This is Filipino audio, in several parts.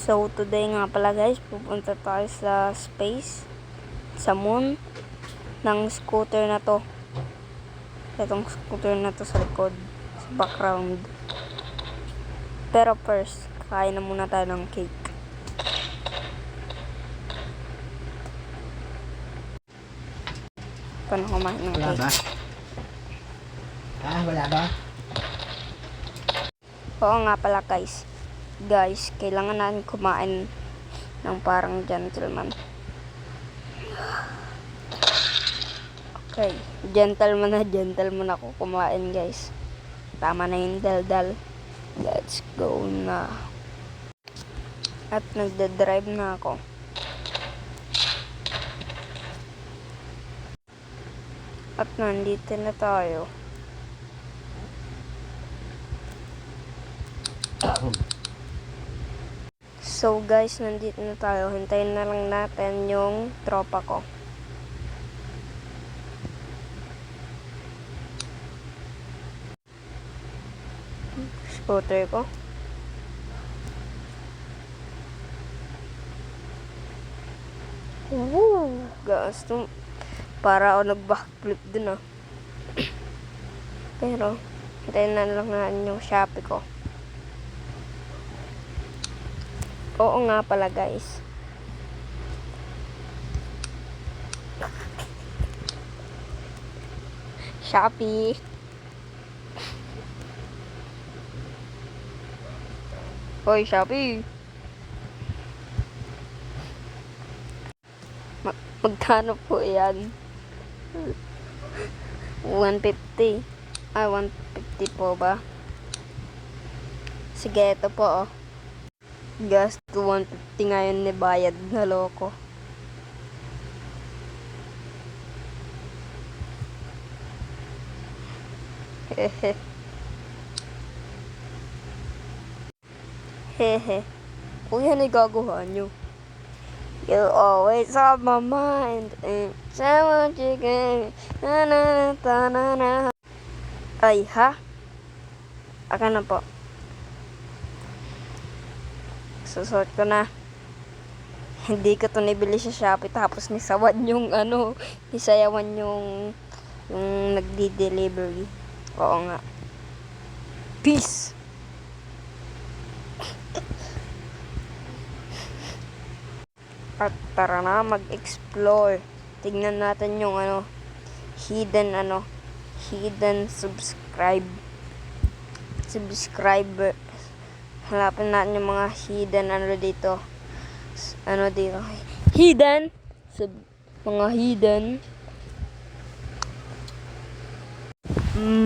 So, today nga pala guys, pupunta tayo sa space, sa moon, ng scooter na to. Itong scooter na to sa likod, sa background. Pero first, kain na muna tayo ng cake. Paano kumain ng Wala cake? ba? Wala ba? Oo nga pala guys. Guys, kailangan natin kumain ng parang gentleman. Okay, gentleman ako kumain guys. Tama na yung daldal. Let's go na. At nagda-drive na ako. At nandito na tayo. So guys, nandito na tayo. Hintayin na lang natin yung tropa ko. Scooter ko. Woo! Gasto. Para ako nag-backflip dun ah. Pero, hintayin na lang natin yung Shopee ko. Oo nga pala guys. Shopee. Hoy, Shopee. Magkano po yan? 150. 150 po ba? Sige, ito po oh. Gas to 150 ngayon ni bayad na loko. Hehe. Hehe. Kung yan ay gagawa nyo. You always on my mind. And someone chicken. Na na na na na. Ay ha? Aka na po. Susot ko na. Hindi ko to nabili sa Shopee tapos nisawan yung nisayawan yung nagdi-delivery. Oo nga. Peace. At tara na mag-explore. Tignan natin yung hidden subscriber. Hanapin natin yung mga hidden dito. Dito. Hidden. Mga hidden.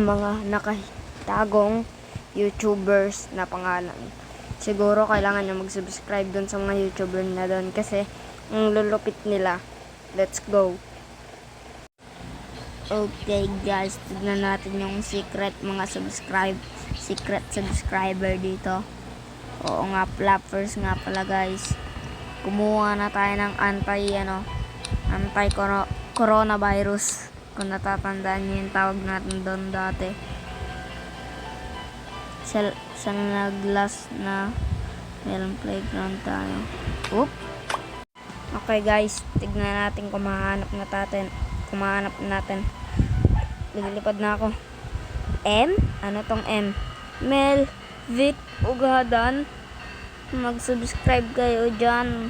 Mga nakatagong YouTubers na pangalan. Siguro kailangan nyo mag-subscribe dun sa mga YouTuber na dun kasi ang lulupit nila. Let's go. Okay guys, tignan natin yung secret subscriber dito. Oo nga pala, first nga pala guys. Kumuha na tayo ng anti-coronavirus. Kung natatandaan nyo yung tawag natin doon dati. Sa naglas na meron playground tayo. Oop. Okay guys, tignan natin kung mahanap natin. Lilipad na ako. M? Ano tong M? Mel Vic Ugadan. Mag-subscribe kayo dyan.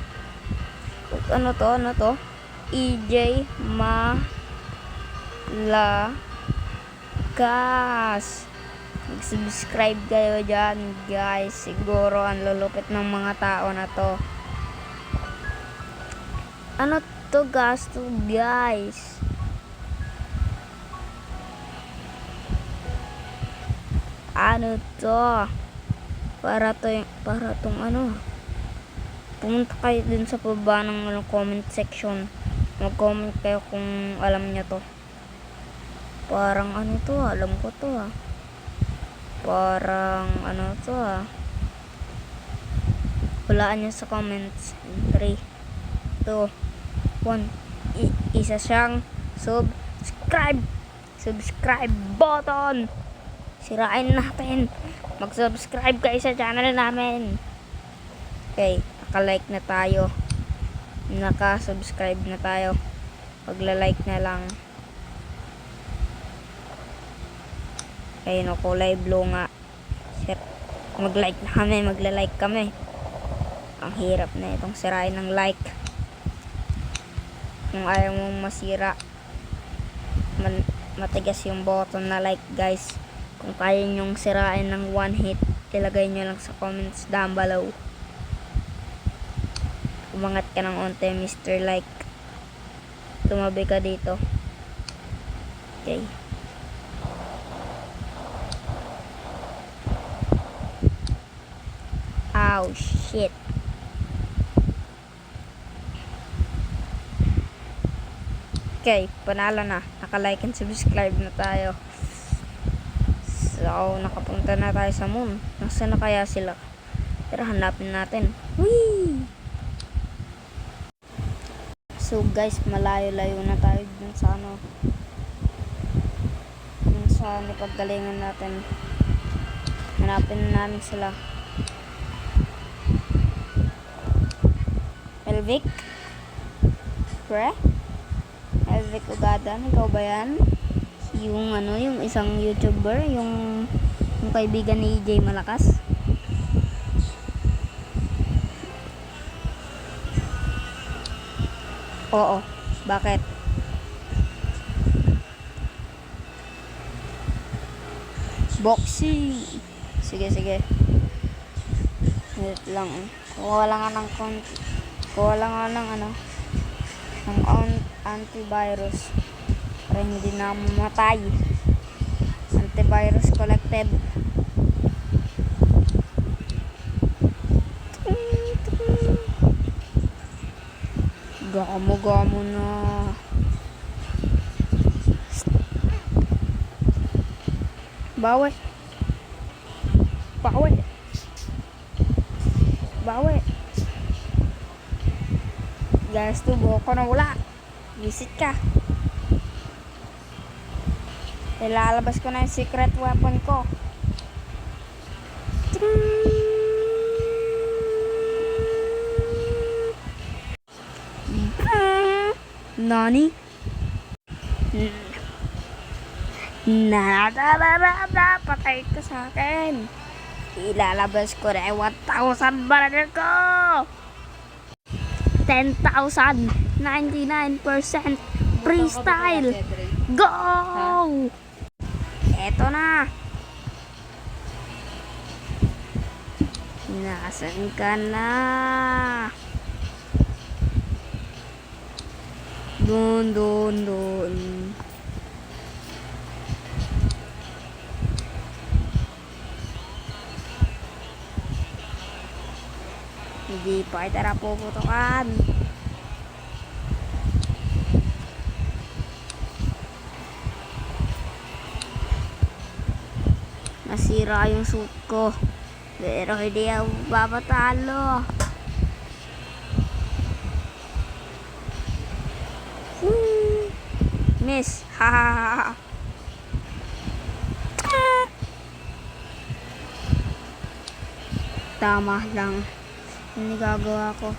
Ano to? EJ Malakas. Mag-subscribe kayo dyan guys. Siguro ang lulupit ng mga tao na to. Ano to gasto guys? Ano to? Para tong pumunta kayo din sa baba ng comment section. Mag-comment kayo kung alam niyo to. Parang to, alam ko to ah. Parang to ah. Hulaan nyo sa comments. 3, 2, 1. Isa siyang subscribe button. Sirain natin. Mag-subscribe kayo sa channel namin. Okay, naka-like na tayo. Naka-subscribe na tayo. Pagla-like na lang. Ayun o, kulay blue nga. Mag-like na kami, magla-like kami. Ang hirap na itong sirain ng like. Kung ayaw mong masira, matigas yung button na like, guys. Kung kaya nyong sirain ng one hit, ilagay nyo lang sa comments down below. Umangat ka ng onte, Mr. Like. Tumabi ka dito. Okay. Ow, shit. Okay, panalo na. Naka-like and subscribe na tayo. So, nakapunta na tayo sa moon. Nasaan na kaya sila? Tara, hanapin natin. Whee! So, guys, malayo-layo na tayo dun sa ano. Dun sa napaggalingan natin. Hanapin na namin sila. Elvic? Pre? Elvic Ugadan, ikaw ba yan? Yung ano, yung isang YouTuber, yung kaibigan ni Jay Malakas. Oo, bakit? Boxing. Sige, sige. Wait lang. Kuha lang nga ng konti. Kuha lang nga ng ano, ng antivirus para hindi na mamatay. Antivirus collected. Gamo na. Bawi. Bawi. Bawi. Guys, tubo ko na wala. Visit ka. Ilalabas ko na yung secret weapon ko. Nani? Patay ka sa akin. Ilalabas ko na 1,000 barrel ko. 10,000. 99% freestyle. Go! Eto na. Nasaan ka na? Doon. Hindi pa kita puputukan. Nasira yung suit ko. Pero hindi ako papatalo. Miss. Ha. Tama lang. Hindi gagawa ko.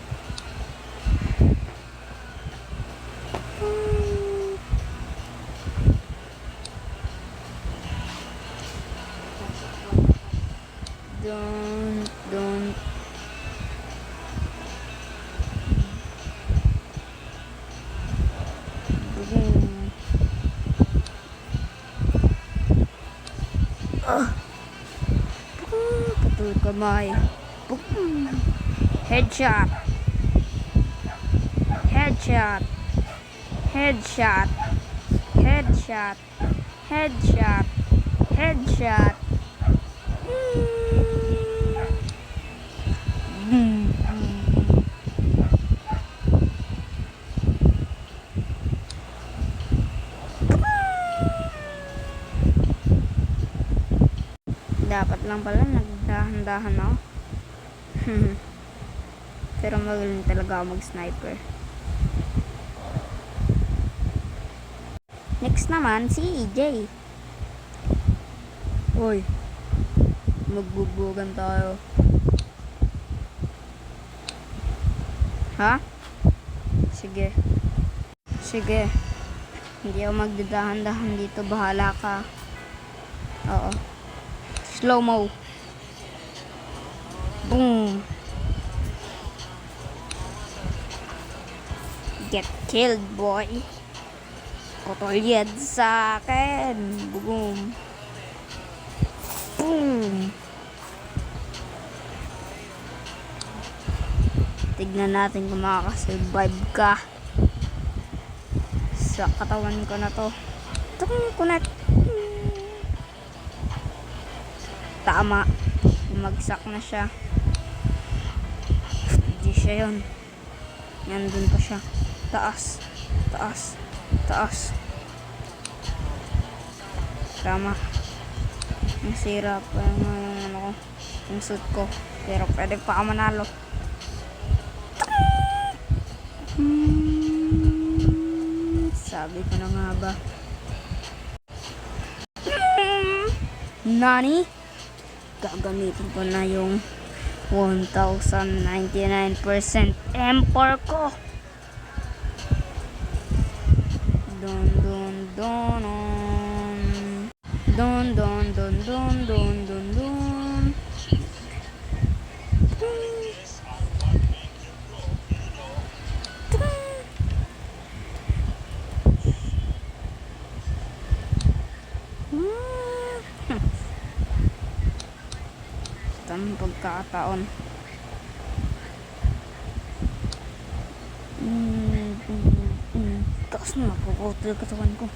Don't. Putol kamay. Headshot. Dapat lang pala nagdahan-dahan ako. Pero magaling talaga ako mag-sniper. Next naman, si EJ. Uy, magbubugan tayo. Ha? Sige. Sige. Hindi ako magdadahan-dahan dito. Bahala ka. Oo. Slow-mo. Boom. Get killed, boy. Putol yan sa akin. Boom. Boom. Tignan natin kung makakasurvive ka sa katawan ko na to. Kunat. Tama. Bumagsak na siya. Hindi siya yun. Nandun pa siya. Taas. Taas. Taas. Tama. Nasira pa yung ano ko. Yung suit ko. Pero pwede pa ako manalo. Sabi ko na nga ba. Nani? Gagamitin ko na yung 1099% M4 ko. Don don don don don don don don don don. Tamang pagkakataon. Takas na napuputol katawan ko.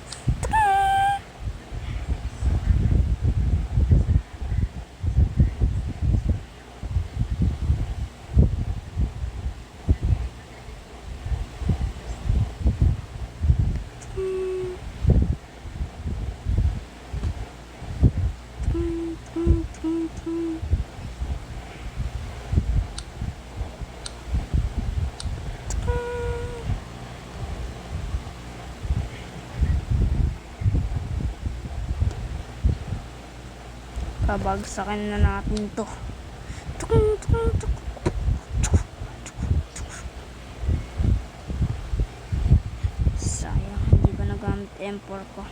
Pabagsakin na natin to. Sayang, hindi ba nagamit M4 ko?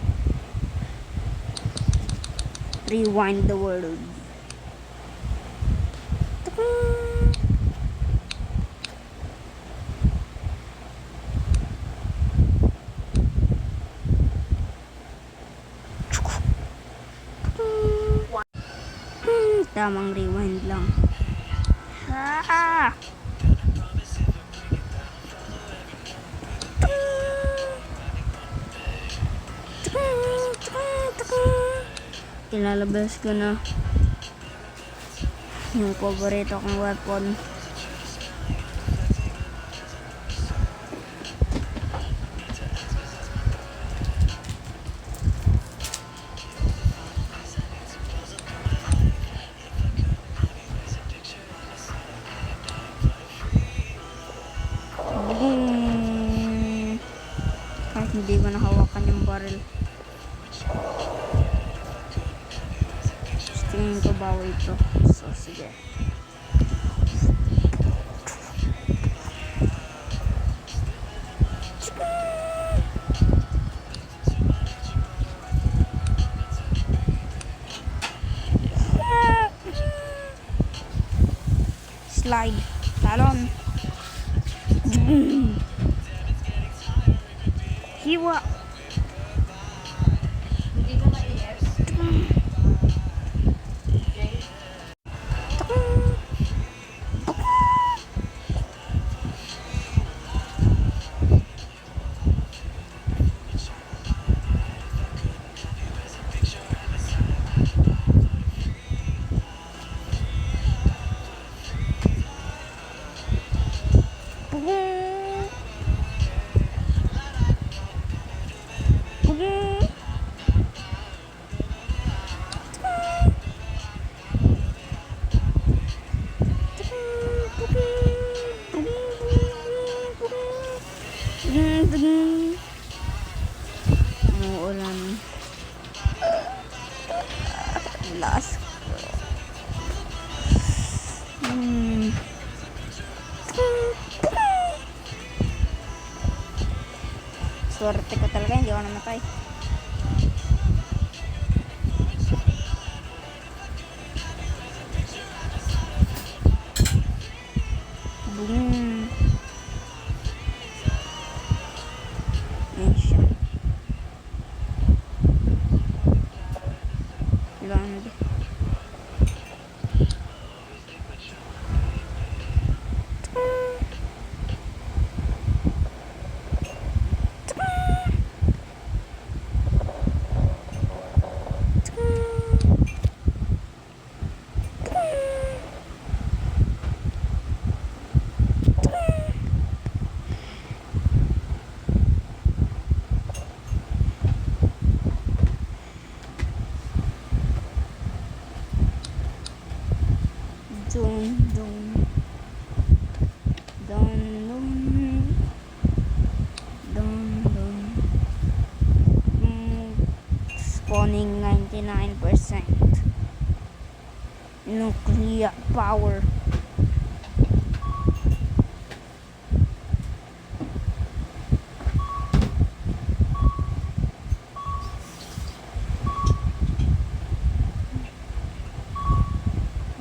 Rewind the world. Tamang rewind lang. Ah! Ilalabas ko na yung paborito kong weapon. Kahit hindi ko nahawakan yung barrel. Tingin ko bawi ito. So, sige. Slide. Talon. Hiwa. Hindi ko ma-EF. Umuulan. Last. Swerte ko talaga, hindi ako namatay. Boom. Ayan siya. Land. Dun, dun. Dun, dun. Dun, dun. Spawning 99%. Nuclear power.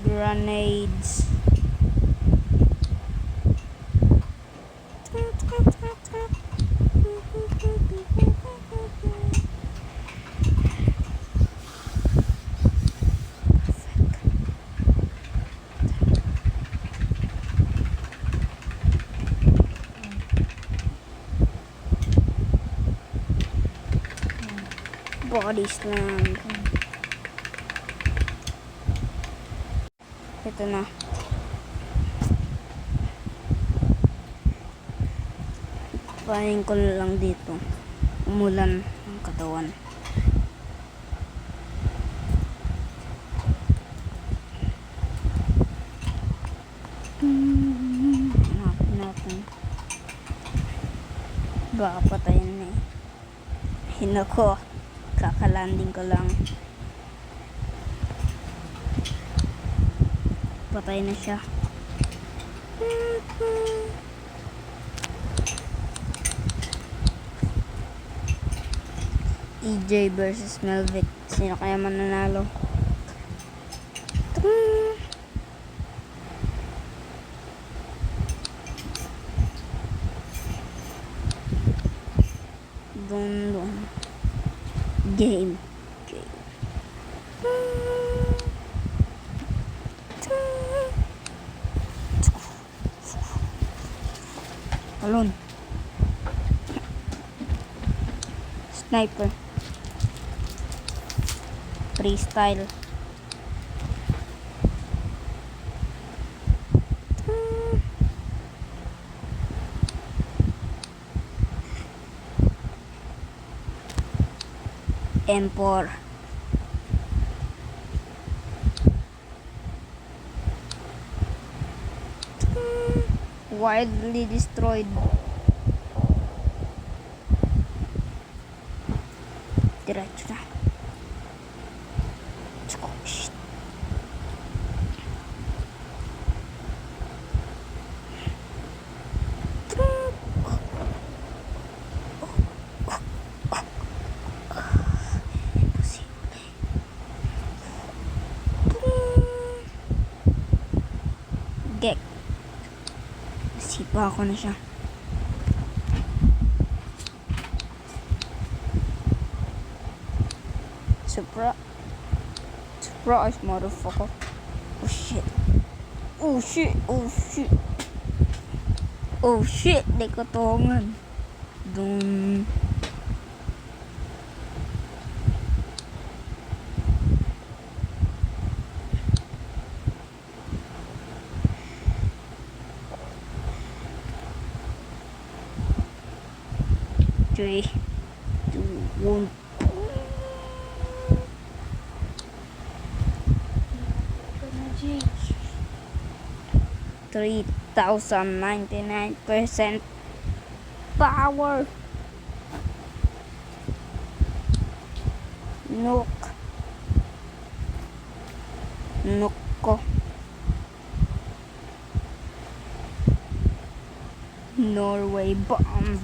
Grenades. Body slam. Ito na. Pahin ko lang dito. Umulan ang katawan. Hanapin natin. Baka patayin na eh. Hinako. Kakalanding ko lang. Patay na siya. EJ versus Melvic. Sino kaya mananalo? Dun, dun. Game. Alon. Sniper. Freestyle. M4. Widely destroyed. Diretso na. Shit. Gek. Sipa ako na siya. Surprise, motherfucker. Oh shit. Oh shit. Oh shit. Oh shit. Di ko tungan. Dun. Three, two, one. 3,099% power. Nuke. Nuko. Norway bomb.